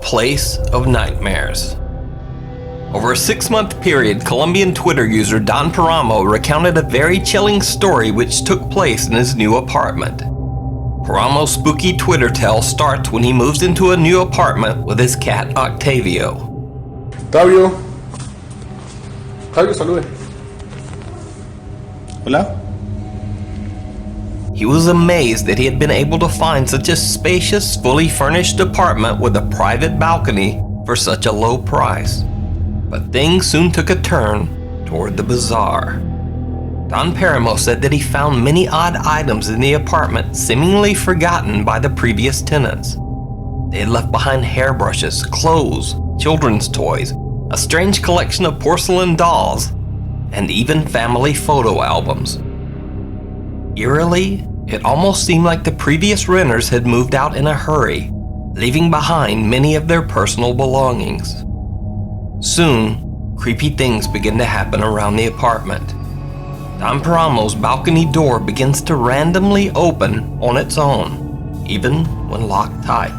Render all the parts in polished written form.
place of nightmares. Over a 6-month period, Colombian Twitter user Don Paramo recounted a very chilling story which took place in his new apartment. Paramo's spooky Twitter tale starts when he moves into a new apartment with his cat Octavio. Octavio, salude. Hola. He was amazed that he had been able to find such a spacious, fully furnished apartment with a private balcony for such a low price. But things soon took a turn toward the bizarre. Don Paramo said that he found many odd items in the apartment seemingly forgotten by the previous tenants. They had left behind hairbrushes, clothes, children's toys, a strange collection of porcelain dolls, and even family photo albums. Eerily, it almost seemed like the previous renters had moved out in a hurry, leaving behind many of their personal belongings. Soon, creepy things begin to happen around the apartment. Don Paramo's balcony door begins to randomly open on its own, even when locked tight.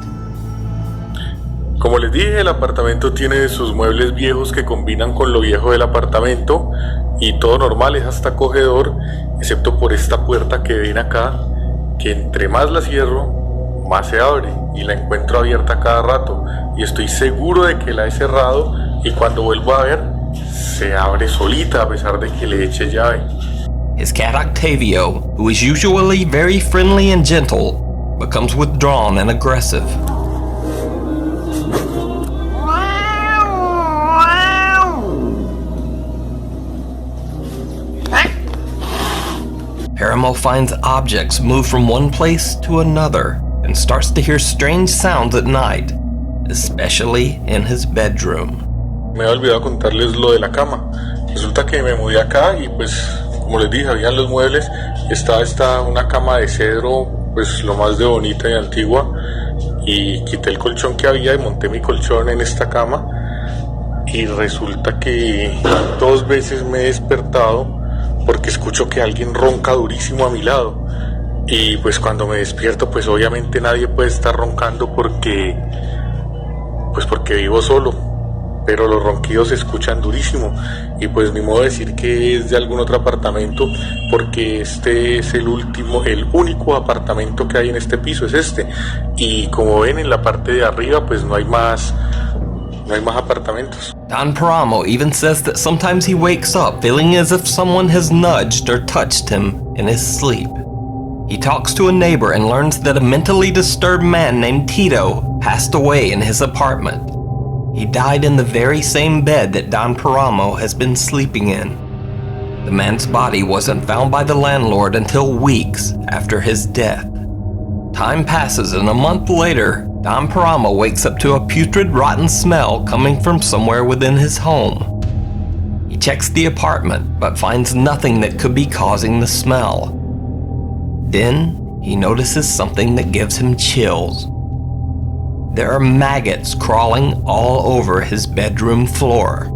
Como les dije, el apartamento tiene sus muebles viejos que combinan con lo viejo del apartamento y todo normal, es hasta acogedor, excepto por esta puerta que ven acá, que entre más la cierro, más se abre y la encuentro abierta cada rato y estoy seguro de que la he cerrado y cuando vuelvo a ver, se abre solita a pesar de que le eche llave. His cat Octavio, who is usually very friendly and gentle, becomes withdrawn and aggressive. Paramo finds objects move from one place to another and starts to hear strange sounds at night, especially in his bedroom. Me había olvidado contarles lo de la cama. Resulta que me mudé acá y pues, como les dije, habían los muebles. Estaba una cama de cedro, pues lo más de bonita y antigua. Y quité el colchón que había y monté mi colchón en esta cama. Y resulta que 2 veces me he despertado porque escucho que alguien ronca durísimo a mi lado. Y pues cuando me despierto, pues obviamente nadie puede estar roncando porque vivo solo. Pero los ronquidos se escuchan durísimo y pues ni modo de decir que es de algún otro apartamento porque este es el único apartamento que hay en este piso, es este. Y como ven en la parte de arriba pues no hay más apartamentos. Don Paramo even says that sometimes he wakes up feeling as if someone has nudged or touched him in his sleep. He talks to a neighbor and learns that a mentally disturbed man named Tito passed away in his apartment. He died in the very same bed that Don Paramo has been sleeping in. The man's body wasn't found by the landlord until weeks after his death. Time passes and a month later, Don Paramo wakes up to a putrid, rotten smell coming from somewhere within his home. He checks the apartment but finds nothing that could be causing the smell. Then he notices something that gives him chills. There are maggots crawling all over his bedroom floor.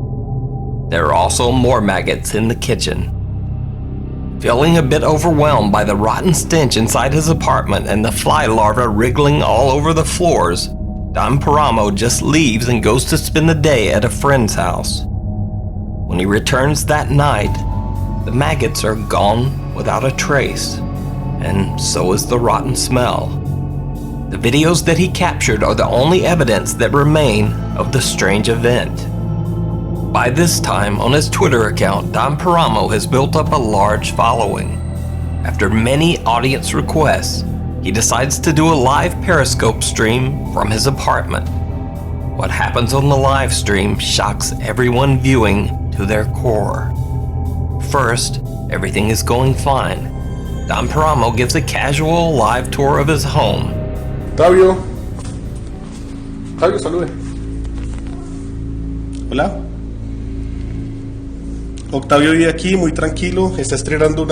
There are also more maggots in the kitchen. Feeling a bit overwhelmed by the rotten stench inside his apartment and the fly larvae wriggling all over the floors, Don Paramo just leaves and goes to spend the day at a friend's house. When he returns that night, the maggots are gone without a trace, and so is the rotten smell. The videos that he captured are the only evidence that remain of the strange event. By this time, on his Twitter account, Don Paramo has built up a large following. After many audience requests, he decides to do a live Periscope stream from his apartment. What happens on the live stream shocks everyone viewing to their core. First, everything is going fine. Don Paramo gives a casual live tour of his home. Octavio, salude. Hola. Octavio vive aquí muy tranquilo, está estrenando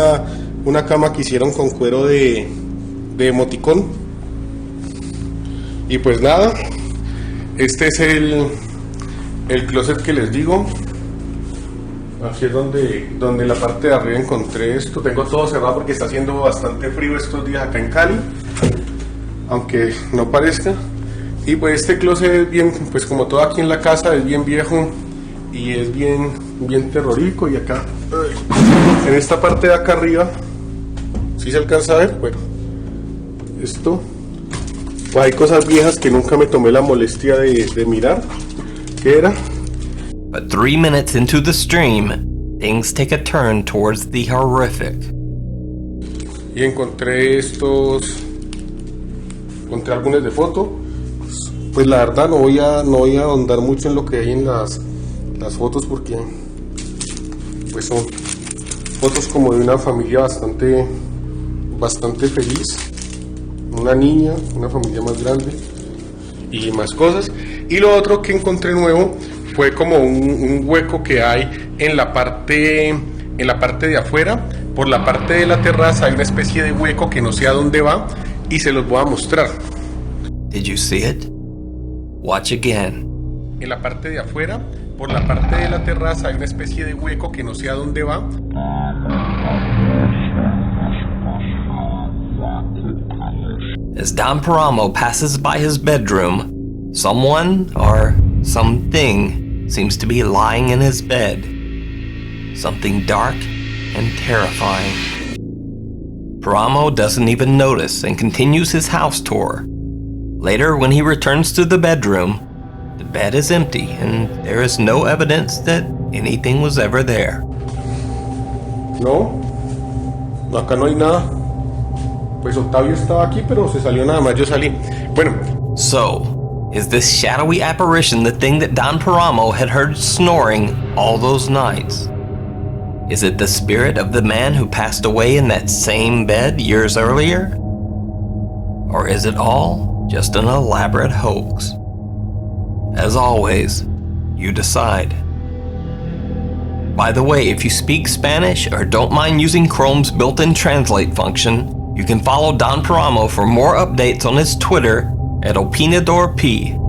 una cama que hicieron con cuero de emoticón. Y pues nada, este es el closet que les digo. Aquí es donde la parte de arriba encontré esto. Tengo todo cerrado porque está haciendo bastante frío estos días acá en Cali, aunque no parezca. Y pues este closet es bien, pues como todo aquí en la casa, es bien viejo y es bien terrorífico. Y acá, en esta parte de acá arriba, si se alcanza a ver, bueno, esto, pues hay cosas viejas que nunca me tomé la molestia de mirar. ¿Qué era? But 3 minutes into the stream, things take a turn towards the horrific. Y encontré encontré álbumes de foto. Pues la verdad no voy a ahondar mucho en lo que hay en las fotos, porque pues son fotos como de una familia bastante feliz, una niña, una familia más grande y más cosas. Y lo otro que encontré nuevo fue como un hueco que hay en la parte de afuera. Por la parte de la terraza hay una especie de hueco que no sé a dónde va, y se los voy a mostrar. Did you see it? Watch again. En la parte de afuera, por la parte de la terraza hay una especie de hueco que no sé a dónde va. As Don Paramo passes by his bedroom, someone or something seems to be lying in his bed. Something dark and terrifying. Paramo doesn't even notice and continues his house tour. Later, when he returns to the bedroom, the bed is empty and there is no evidence that anything was ever there. No, acá no hay nada. Pues Octavio estaba aquí, pero se salió nada más, yo salí. Bueno. So, is this shadowy apparition the thing that Don Paramo had heard snoring all those nights? Is it the spirit of the man who passed away in that same bed years earlier? Or is it all just an elaborate hoax? As always, you decide. By the way, if you speak Spanish or don't mind using Chrome's built-in translate function, you can follow Don Paramo for more updates on his Twitter at OpinadorP.